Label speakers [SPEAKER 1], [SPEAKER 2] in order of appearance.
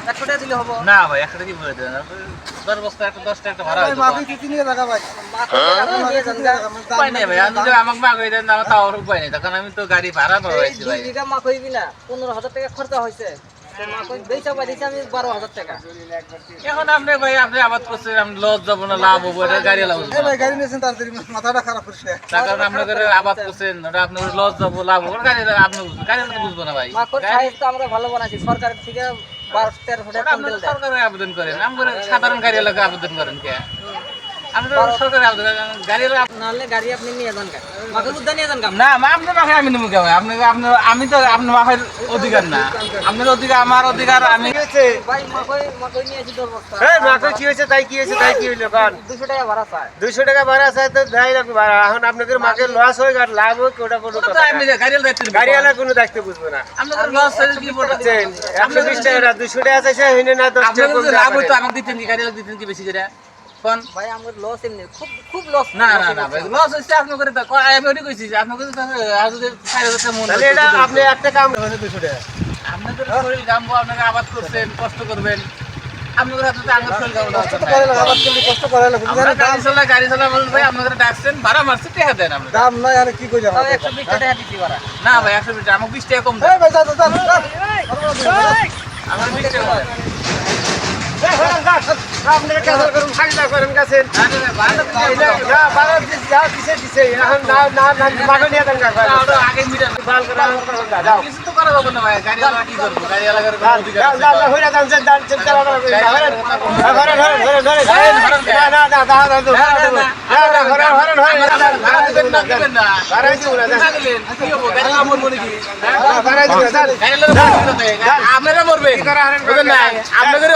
[SPEAKER 1] 100 টাকা দিলে হবে
[SPEAKER 2] না ভাই 100 টাকা কি বলে দেন 10 বস্তা একটা 10 টাকা ভাড়া
[SPEAKER 3] ভাই মাফি কি নিয়ে টাকা ভাই
[SPEAKER 1] নিয়ে যান গা।
[SPEAKER 2] উপায় নেই ভাই আমি যদি আমাকে মা কই দেন আমার তাও উপায় নেই তখন আমি তো গাড়ি ভাড়া
[SPEAKER 1] এই
[SPEAKER 2] পাইছি
[SPEAKER 1] 2
[SPEAKER 2] ভাই
[SPEAKER 1] বিঘা মাখ হইবি না 15,000 টাকা খরচা হয়েছে মাখ বেচা পাইছি আমি 12,000 টাকা
[SPEAKER 2] এখন আপনি ভাই আপনি আবাদ করছেন আমি লস যাব না লাভ হবো এটা গাড়ি লাভ
[SPEAKER 3] এই ভাই গাড়ি নিয়েছেন তাড়াতাড়ি মাথাটা খারাপ করছে
[SPEAKER 2] তার কারণে আপনাদের আবাদ করছেন ওটা আপনার লস যাব লাভ হবো গাড়ি আপনি গাড়ি তো বুঝবো না ভাই
[SPEAKER 1] মাখ সাইজ তো আমরা ভালো বানাইছি সরকার থেকে 12-13 টাকা কম
[SPEAKER 2] আপনারা
[SPEAKER 1] দিল দেয়
[SPEAKER 2] সরকারে আবেদন করেন আমরা সাধারণ গাড়ি এলাকা আবেদন করেন কে আমরা সরকারে আবেদন গাড়ি
[SPEAKER 1] নাহলে গাড়ি আপনি নিয়ে যান গা মাকে বুদ্ধা নিয়ে যান গা
[SPEAKER 2] না আপনার মাকে আমি নেবো কেন আমি তো আপনার মাকের অধিকার না আপনার অধিকার আমার অধিকার আমি
[SPEAKER 1] ভাই মাকে নিয়েছি 10 বস্তা
[SPEAKER 4] এই মাকে কি হয়েছে তাই কি হয়েছে তাই কি হইলো কারণ
[SPEAKER 1] 200 টাকা ভাড়া চায়
[SPEAKER 4] 200 টাকা ভাড়া আছে তো যাই লাগবে ভাড়া এখন আপনাদের মাকে লস হয়ে গেল লাভ হোক ওটা কোনো
[SPEAKER 2] তো
[SPEAKER 4] কথা
[SPEAKER 2] আমি
[SPEAKER 4] না।
[SPEAKER 2] গাড়ির দায়িত্ব নিবো।
[SPEAKER 4] গাড়িওয়ালা কোনো দায়িত্ব বুঝবে না
[SPEAKER 2] আপনাদের লস হয়ে কি বলতে
[SPEAKER 4] বুঝছেন 120 টাকা 200 টাকা চাইছে হইনে না 10 টাকা
[SPEAKER 2] আপনাদের
[SPEAKER 4] কম
[SPEAKER 2] যদি লাভ হইতো
[SPEAKER 4] দেওয়া
[SPEAKER 2] আমাকে দিতেন কি গাড়ি দিতেন কি বেশি করে কোন
[SPEAKER 1] ভাই আমার লস এমনি খুব লস
[SPEAKER 2] না ভাই লস হইছে আপনি করে তো আমি ওটি কইছি যে আপনি করে তো আর যদি 4000 টাকা মন
[SPEAKER 4] তাহলে এটা আপনি একটা কাম 200 টাকা
[SPEAKER 2] আপনাদের শরীর গামবো আপনারা আবাদ করছেন কষ্ট করবেন আপনাদের হাতে তো আঙ্গুর শরীর গামবো
[SPEAKER 3] কষ্ট করে লাগা আবার তুমি কষ্ট করে লাগা
[SPEAKER 2] আমরা গাড়ি চালা বলেন ভাই আপনাদের ডাকছেন ভাড়া মারছে টাকা দেন আমরা
[SPEAKER 3] দাম নাই আর কি কই যাবে
[SPEAKER 1] 120 টাকা দিছি ভাড়া
[SPEAKER 2] না ভাই 100 মিটার আমাকে 20 টাকা কম দেন
[SPEAKER 3] এই ভাই যা যা
[SPEAKER 2] আমার 20 টাকা দেন
[SPEAKER 4] আপনারা ক্যান্সেল করুন ফাইল করেন কাছে
[SPEAKER 2] ভাড়া
[SPEAKER 4] না ভাড়া যা দিছে এখন না না মাকে নিয়ে দেন কাকা
[SPEAKER 2] আগে মিটার
[SPEAKER 4] বাল করে দাও
[SPEAKER 2] কিছু তো করা যাবে না ভাই গাড়ি চালা কি করবো গাড়ি চালার অধিকার আছে।
[SPEAKER 4] দাও হইরা দাও দাও চালা ধরে না না না দাও দাও না না
[SPEAKER 2] ভাড়া দিবেন না দিবেন না
[SPEAKER 4] ভাড়া দিও না
[SPEAKER 2] না দিলেন কি হবো গাড়ি আমার মনে কি
[SPEAKER 4] ভাড়া দিও না
[SPEAKER 2] গাড়ি লোক আপনারা মরবে আপনাদের